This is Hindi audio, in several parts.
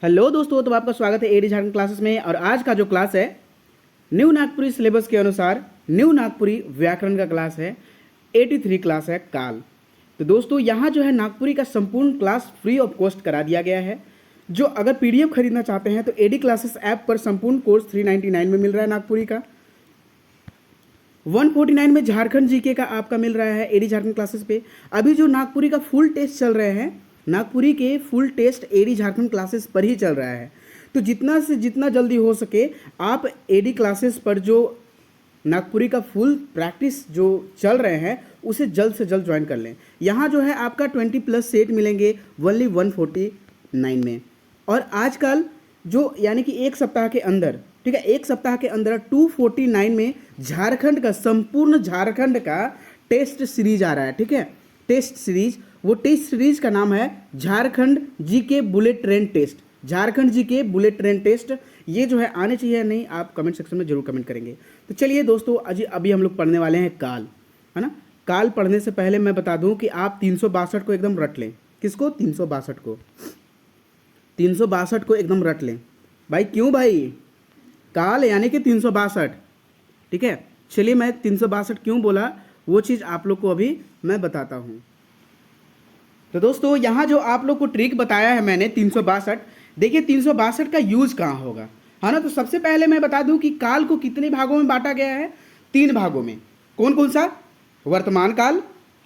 हेलो दोस्तों, तो आपका स्वागत है एडी झारखंड क्लासेस में। और आज का जो क्लास है न्यू नागपुरी सिलेबस के अनुसार न्यू नागपुरी व्याकरण का क्लास है। 83 क्लास है काल। तो दोस्तों यहाँ जो है नागपुरी का संपूर्ण क्लास फ्री ऑफ कॉस्ट करा दिया गया है। जो अगर पीडीएफ खरीदना चाहते हैं तो एडी क्लासेस ऐप पर संपूर्ण कोर्स 399 में मिल रहा है नागपुरी का। 149 में झारखंड जीके का आपका मिल रहा है एडी झारखंड क्लासेस पे। अभी जो नागपुरी का फुल टेस्ट चल रहे हैं, नागपुरी के full test AD Jharkhand classes पर ही चल रहा है। तो जितना से जितना जल्दी हो सके आप एडी क्लासेस पर जो नागपुरी का फुल प्रैक्टिस जो चल रहे हैं उसे जल्द से जल्द ज्वाइन कर लें। यहाँ जो है आपका 20+ सेट मिलेंगे ओनली 149 में। और आजकल जो यानी कि एक सप्ताह के अंदर, ठीक है, एक सप्ताह के अंदर 249 में झारखंड का संपूर्ण झारखंड का टेस्ट सीरीज आ रहा है। ठीक है, टेस्ट सीरीज, वो टेस्ट सीरीज का नाम है Jharkhand GK bullet train test. Jharkhand GK bullet train test ये जो है आने चाहिए या नहीं, आप कमेंट सेक्शन में जरूर कमेंट करेंगे। तो चलिए दोस्तों, अभी हम लोग पढ़ने वाले हैं काल, है ना। काल पढ़ने से पहले मैं बता दूं कि आप 362 को एकदम रट लें। किसको? 362 को। 362 को एकदम रट लें भाई। क्यों भाई? काल यानी कि 362। ठीक है, चलिए मैं 362 क्यों बोला वो चीज़ आप लोग को अभी मैं बताता हूँ। तो दोस्तों यहाँ जो आप लोग को ट्रिक बताया है मैंने 362, देखिए 362 का यूज कहाँ होगा, है ना। तो सबसे पहले मैं बता दूं कि काल को कितने भागों में बांटा गया है? 3 भागों में। कौन कौन सा? वर्तमान काल,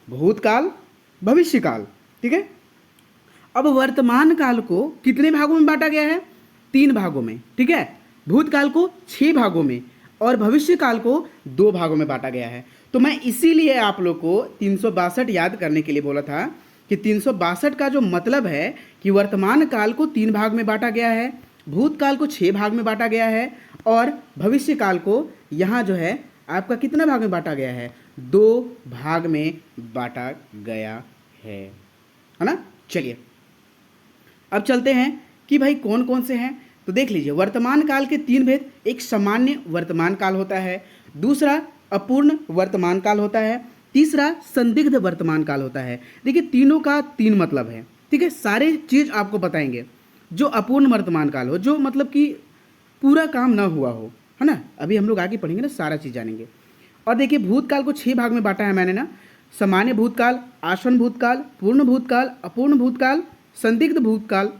भूतकाल, भविष्य काल। ठीक है, अब वर्तमान काल को कितने भागों में बांटा गया है? 3 भागों में। ठीक है, भूतकाल को 6 भागों में और भविष्य काल को 2 भागों में बांटा गया है। तो मैं इसीलिए आप लोग को 362 याद करने के लिए बोला था कि 362 का जो मतलब है कि वर्तमान काल को 3 भाग में बांटा गया है, भूतकाल को 6 भाग में बांटा गया है और भविष्य काल को यहाँ जो है आपका कितना भाग में बांटा गया है? 2 भाग में बांटा गया है ना। चलिए अब चलते हैं कि भाई कौन कौन से हैं। तो देख लीजिए, वर्तमान काल के 3 भेद। एक सामान्य वर्तमान काल होता है, दूसरा अपूर्ण वर्तमान काल होता है, तीसरा संदिग्ध वर्तमान काल होता है। देखिए तीनों का 3 मतलब है। ठीक है, सारे चीज़ आपको बताएंगे। जो अपूर्ण वर्तमान काल हो, जो मतलब कि पूरा काम ना हुआ हो, है ना। अभी हम लोग आगे पढ़ेंगे ना, सारा चीज़ जानेंगे। और देखिए भूतकाल को 6 भाग में बांटा है मैंने ना। सामान्य भूतकाल, आसन्न भूतकाल, पूर्ण भूतकाल, अपूर्ण भूतकाल, संदिग्ध भूतकाल,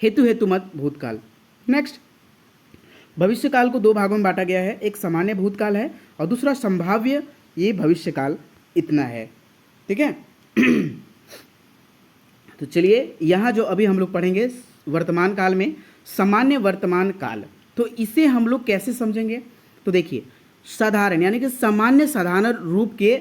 हेतुमत भूतकाल। नेक्स्ट, भविष्य काल को 2 भागों में बांटा गया है। एक सामान्य भूतकाल है और दूसरा संभाव्य ये भविष्य काल। इतना है, ठीक है। तो चलिए यहाँ जो अभी हम लोग पढ़ेंगे वर्तमान काल में सामान्य वर्तमान काल, तो इसे हम लोग कैसे समझेंगे? तो देखिए साधारण यानी कि सामान्य साधारण रूप के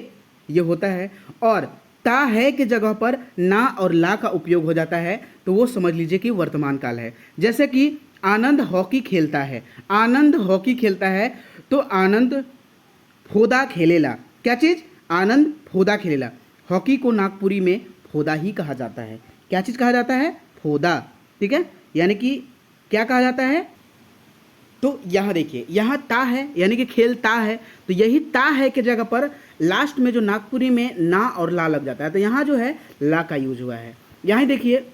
ये होता है और ता है के जगह पर ना और ला का उपयोग हो जाता है, तो वो समझ लीजिए कि वर्तमान काल है। जैसे कि आनंद हॉकी खेलता है, आनंद हॉकी खेलता है तो आनंद फोदा खेलेला। क्या चीज़? आनंद फोदा खेलेला। हॉकी को नागपुरी में फोदा ही कहा जाता है। क्या चीज़ कहा जाता है? फोदा। ठीक है, यानी कि क्या कहा जाता है? तो यहाँ देखिए, यहाँ ता है यानी कि खेलता है, तो यही ता है के जगह पर लास्ट में जो नागपुरी में ना और ला लग जाता है, तो यहाँ जो है ला का यूज हुआ है। यहाँ देखिए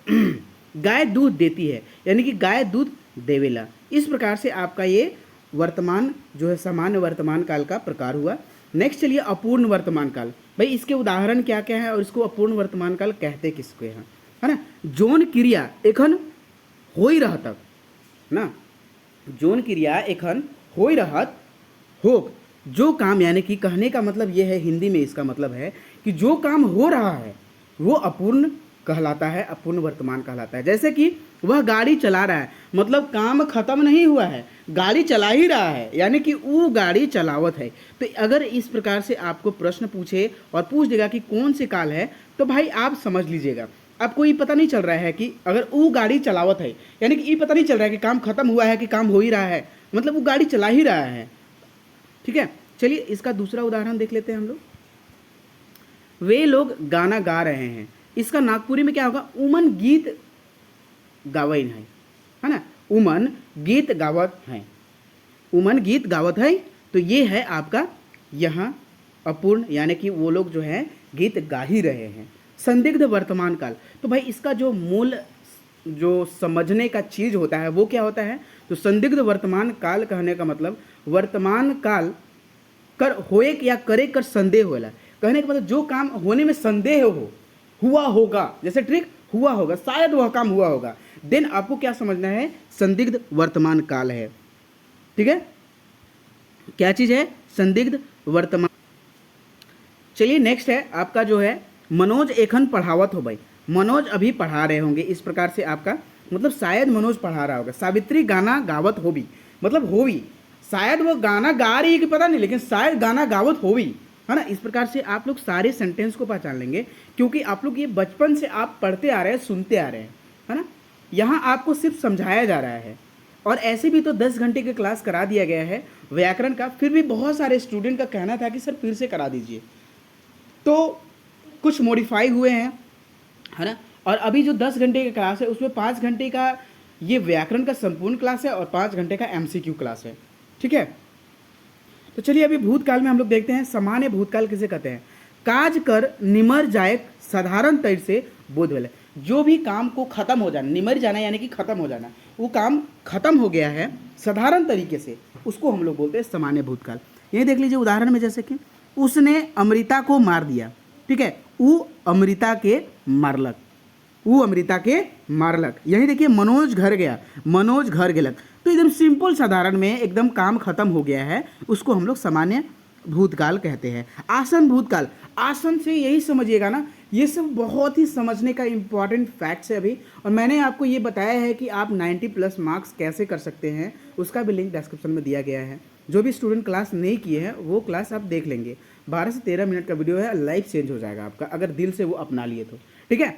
गाय दूध देती है यानी कि गाय दूध देवेला। इस प्रकार से आपका ये वर्तमान जो है सामान्य वर्तमान काल का प्रकार हुआ। नेक्स्ट चलिए अपूर्ण वर्तमान काल। भाई इसके उदाहरण क्या क्या है और इसको अपूर्ण वर्तमान काल कहते किसको हैं, है ना। जोन क्रिया एखन हो ही रहत ना, जोन क्रिया एखन हो ही रहत हो। जो काम यानी कि कहने का मतलब ये है, हिंदी में इसका मतलब है कि जो काम हो रहा है वो अपूर्ण कहलाता है, अपूर्ण वर्तमान कहलाता है। जैसे कि वह गाड़ी चला रहा है, मतलब काम खत्म नहीं हुआ है, गाड़ी चला ही रहा है, यानी कि वो गाड़ी चलावत है। तो अगर इस प्रकार से आपको प्रश्न पूछे और पूछ देगा कि कौन से काल है, तो भाई आप समझ लीजिएगा आपको ये पता नहीं चल रहा है कि अगर वो गाड़ी चलावत है यानी कि ये पता नहीं चल रहा है कि काम खत्म हुआ है कि काम हो ही रहा है, मतलब वो गाड़ी चला ही रहा है। ठीक है, चलिए इसका दूसरा उदाहरण देख लेते हैं हम लोग। वे लोग गाना गा रहे हैं, इसका नागपुरी में क्या होगा? उमन गीत गावन है ना। उमन गीत गावत है, उमन गीत गावत है। तो ये है आपका यहाँ अपूर्ण, यानी कि वो लोग जो है गीत गा ही रहे हैं। संदिग्ध वर्तमान काल, तो भाई इसका जो मूल जो समझने का चीज़ होता है वो क्या होता है, तो संदिग्ध वर्तमान काल कहने का मतलब वर्तमान काल कर होए या करे कर संदेह होला, कहने का मतलब जो काम होने में संदेह हो, हुआ होगा, जैसे ट्रिक हुआ होगा, शायद वह काम हुआ होगा, देन आपको क्या समझना है, संदिग्ध वर्तमान काल है। ठीक है, क्या चीज़ है, संदिग्ध वर्तमान। चलिए नेक्स्ट है आपका जो है मनोज एखन पढ़ावत हो भाई, मनोज अभी पढ़ा रहे होंगे, इस प्रकार से आपका मतलब शायद मनोज पढ़ा रहा होगा। सावित्री गाना गावत होवी, मतलब होवी, शायद वो गाना गा रही है कि पता नहीं, लेकिन शायद गाना गावत होवी, है ना। इस प्रकार से आप लोग सारे सेंटेंस को पहचान लेंगे, क्योंकि आप लोग ये बचपन से आप पढ़ते आ रहे हैं, सुनते आ रहे हैं, है ना। यहाँ आपको सिर्फ समझाया जा रहा है, और ऐसे भी तो 10 घंटे की क्लास करा दिया गया है व्याकरण का, फिर भी बहुत सारे स्टूडेंट का कहना था कि सर फिर से करा दीजिए, तो कुछ मॉडिफाई हुए हैं, है ना। और अभी जो 10 घंटे की क्लास है उसमें 5 घंटे का ये व्याकरण का संपूर्ण क्लास है और 5 घंटे का MCQ क्लास है। ठीक है, तो चलिए अभी भूतकाल में हम लोग देखते हैं सामान्य भूतकाल किसे कहते हैं। काज कर निमर जाए साधारण तौर से बोध वेले, जो भी काम को खत्म हो जाना, निमर जाना यानी कि खत्म हो जाना, वो काम खत्म हो गया है साधारण तरीके से, उसको हम लोग बोलते हैं सामान्य भूतकाल। यही देख लीजिए उदाहरण में, जैसे कि उसने अमृता को मार दिया। ठीक है, वो अमृता के मारलक, वो अमृता के मारलक। यही देखिए मनोज घर गया, मनोज घर गेलक, तो एकदम सिंपल साधारण में एकदम काम खत्म हो गया है, उसको हम लोग सामान्य भूतकाल कहते हैं। आसन भूतकाल, आसन से यही समझिएगा ना, ये सब बहुत ही समझने का इम्पॉर्टेंट फैक्ट्स है अभी, और मैंने आपको ये बताया है कि आप 90+ मार्क्स कैसे कर सकते हैं, उसका भी लिंक डिस्क्रिप्शन में दिया गया है। जो भी स्टूडेंट क्लास नहीं किए हैं वो क्लास आप देख लेंगे, 12 से 13 मिनट का वीडियो है, लाइफ चेंज हो जाएगा आपका अगर दिल से वो अपना लिए तो। ठीक है,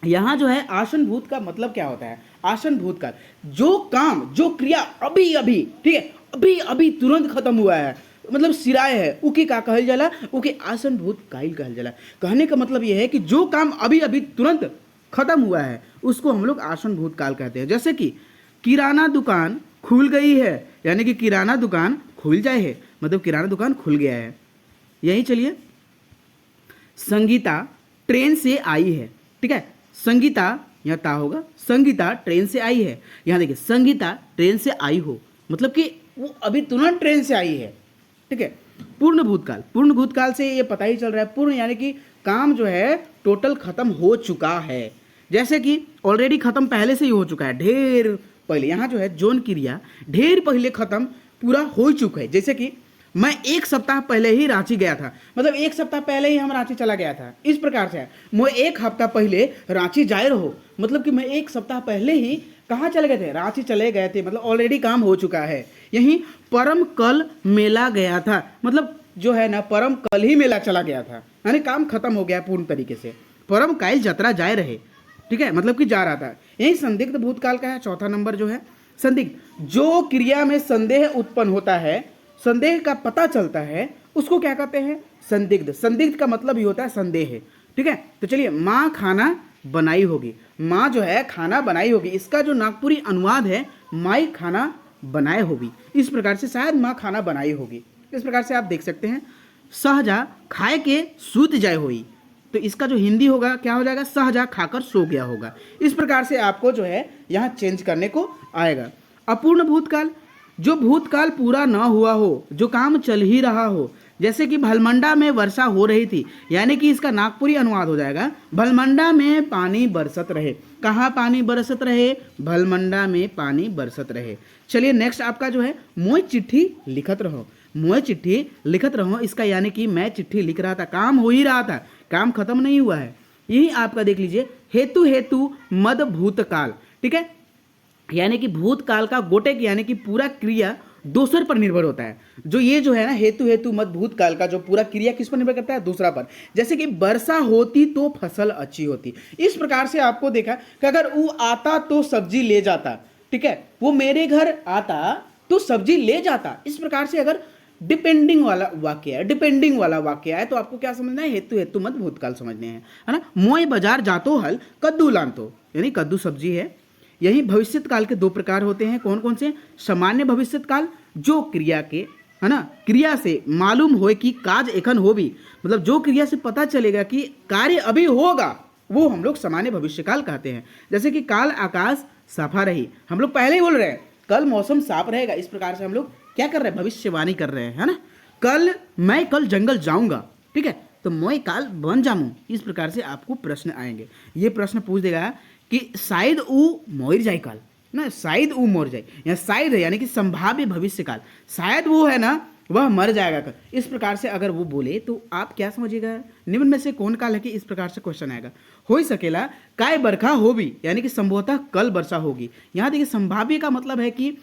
यहाँ जो है आसन भूत का मतलब क्या होता है, आसन भूतकाल, जो काम, जो क्रिया अभी अभी, ठीक है, अभी अभी तुरंत खत्म हुआ है, मतलब सिराय है, उके का कहल जाला, उके आसन भूतकाल कहल जाला। कहने का मतलब ये है कि जो काम अभी अभी तुरंत खत्म हुआ है उसको हम लोग आसन भूतकाल कहते हैं। जैसे कि किराना दुकान खुल गई है, यानी कि किराना दुकान खुल जाए है, मतलब किराना दुकान खुल गया है। यही चलिए, संगीता ट्रेन से आई है। ठीक है, संगीता यहाँ ता होगा, संगीता ट्रेन से आई है। यहाँ देखिए संगीता ट्रेन से आई हो, मतलब कि वो अभी तुरंत ट्रेन से आई है। ठीक है, पूर्ण भूतकाल, पूर्ण भूतकाल से ये पता ही चल रहा है, पूर्ण यानी कि काम जो है टोटल खत्म हो चुका है, जैसे कि ऑलरेडी खत्म पहले से ही हो चुका है, ढेर पहले। यहाँ जो है जोन क्रिया ढेर पहले खत्म पूरा हो चुका है। जैसे कि मैं 1 सप्ताह पहले ही रांची गया था, मतलब 1 सप्ताह पहले ही हम रांची चला गया था, इस प्रकार से है। मैं 1 हफ्ता पहले रांची जाए रहो, मतलब कि मैं 1 सप्ताह पहले ही कहाँ चले गए थे, रांची चले गए थे, मतलब ऑलरेडी काम हो चुका है। यहीं परम कल मेला गया था, मतलब जो है ना परम कल ही मेला चला गया था, यानी काम खत्म हो गया पूर्ण तरीके से। परम कायल जतरा जाए रहे, ठीक है, मतलब कि जा रहा था। यही संदिग्ध भूतकाल का है। चौथा नंबर जो है संदिग्ध, जो क्रिया में संदेह उत्पन्न होता है, संदेह का पता चलता है, उसको क्या कहते हैं, संदिग्ध। संदिग्ध का मतलब ही होता है संदेह। ठीक है, तो चलिए, माँ खाना बनाई होगी, माँ जो है खाना बनाई होगी, इसका जो नागपुरी अनुवाद है माई खाना बनाए होगी, इस प्रकार से शायद माँ खाना बनाई होगी, इस प्रकार से आप देख सकते हैं। सहजा खाए के सूत जाए होई, तो इसका जो हिंदी होगा क्या हो जाएगा, सहजा खाकर सो गया होगा। इस प्रकार से आपको जो है यहाँ चेंज करने को आएगा। अपूर्ण भूतकाल, जो भूतकाल पूरा न हुआ हो, जो काम चल ही रहा हो, जैसे कि भलमंडा में वर्षा हो रही थी, यानी कि इसका नागपुरी अनुवाद हो जाएगा भलमंडा में पानी बरसत रहे। कहाँ पानी बरसत रहे, भलमंडा में पानी बरसत रहे। चलिए नेक्स्ट आपका जो है मोय चिट्ठी लिखत रहो, मोय चिट्ठी लिखत रहो, इसका यानी कि मैं चिट्ठी लिख रहा था, काम हो ही रहा था, काम खत्म नहीं हुआ है। यही आपका देख लीजिए हेतु हेतु मद भूतकाल। ठीक है, यानी कि भूतकाल का गोटेक यानी कि पूरा क्रिया दूसरे पर निर्भर होता है। जो ये जो है ना हेतु हेतु मत भूतकाल का जो पूरा क्रिया किस पर निर्भर करता है, दूसरा पर। जैसे कि वर्षा होती तो फसल अच्छी होती, इस प्रकार से आपको देखा कि अगर वो आता तो सब्जी ले जाता, ठीक है, वो मेरे घर आता तो सब्जी ले जाता, इस प्रकार से अगर डिपेंडिंग वाला वाक्य है, डिपेंडिंग वाला वाक्य है, तो आपको क्या समझना है, हेतु हेतु मत भूतकाल समझने हैं, है ना। मोय बाजार जातो हल कद्दू लानतो, यानी कद्दू सब्जी है। यही भविष्यत काल के 2 प्रकार होते हैं, कौन कौन से, सामान्य भविष्यत काल, जो क्रिया के, है ना, क्रिया से मालूम होए कि काज एखन हो भी, मतलब जो क्रिया से पता चलेगा कि कार्य अभी होगा, वो हम लोग सामान्य भविष्यकाल कहते हैं। जैसे कि काल आकाश साफा रही, हम लोग पहले ही बोल रहे हैं कल मौसम साफ रहेगा, इस प्रकार से हम लोग क्या कर रहे हैं, भविष्यवाणी कर रहे हैं, है ना। मैं कल जंगल जाऊंगा, ठीक है, तो मैं काल बन जाऊं, इस प्रकार से आपको प्रश्न आएंगे। ये प्रश्न पूछ देगा कि शायद वो मोर जाए काल ना, शायद वो मर जाए, या शायद है यानी कि संभाव्य भविष्य काल, शायद वो है ना वह मर जाएगा कल, इस प्रकार से अगर वो बोले तो आप क्या समझिएगा, निम्न में से कौन काल है कि इस प्रकार से क्वेश्चन आएगा। हो सकेला काय बरखा हो भी, यानी कि संभवतः कल वर्षा होगी। यहाँ देखिए संभाव्य का मतलब है कि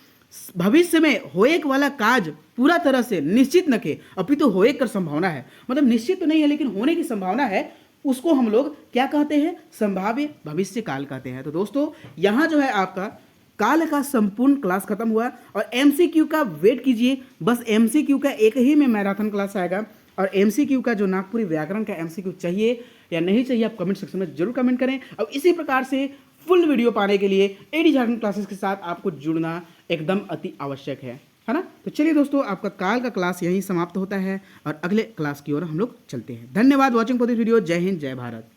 भविष्य में होएक वाला काज पूरा तरह से निश्चित न के अपितु होएक कर संभावना है, मतलब निश्चित तो नहीं है लेकिन होने की संभावना है, उसको हम लोग क्या कहते हैं, संभाव्य भविष्य काल कहते हैं। तो दोस्तों यहाँ जो है आपका काल का संपूर्ण क्लास खत्म हुआ और एमसीक्यू का वेट कीजिए, बस एमसीक्यू का एक ही में मैराथन क्लास आएगा। और एमसीक्यू का जो नागपुरी व्याकरण का एमसीक्यू चाहिए या नहीं चाहिए आप कमेंट सेक्शन में जरूर कमेंट करें। और इसी प्रकार से फुल वीडियो पाने के लिए एडी झारखंड क्लासेस के साथ आपको जुड़ना एकदम अति आवश्यक है ना। तो चलिए दोस्तों, आपका काल का क्लास यहीं समाप्त होता है और अगले क्लास की ओर हम लोग चलते हैं। धन्यवाद वॉचिंग फॉर दिस वीडियो। जय हिंद, जय भारत।